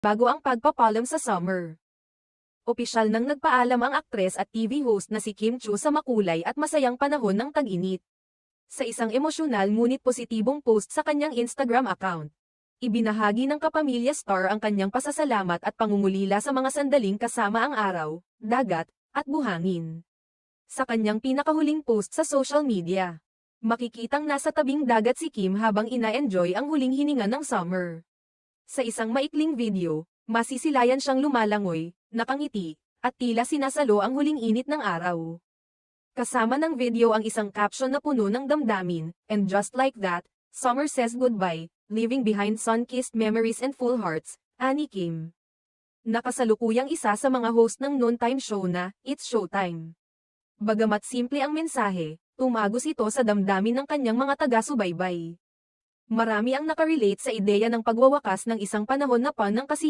bago ang pagpapalam sa summer. Opisyal nang nagpaalam ang aktres at TV host na si Kim Chiu sa makulay at masayang panahon ng tag-init. Sa isang emosyonal ngunit positibong post sa kanyang Instagram account, ibinahagi ng kapamilya star ang kanyang pasasalamat at pangungulila sa mga sandaling kasama ang araw, dagat, at buhangin. Sa kanyang pinakahuling post sa social media, makikitang nasa tabing dagat si Kim habang ina-enjoy ang huling hininga ng summer. Sa isang maikling video, masisilayan siyang lumalangoy, nakangiti, at tila sinasalo ang huling init ng araw. Kasama ng video ang isang caption na puno ng damdamin, "And just like that, summer says goodbye, leaving behind sun-kissed memories and full hearts," ani Kim. Nakasalukuyang isa sa mga host ng noontime show na It's Showtime. Bagamat simple ang mensahe, tumagos ito sa damdamin ng kanyang mga taga-subaybay. Marami ang nakarelate sa ideya ng pagwawakas ng isang panahon na ng kasiyahan.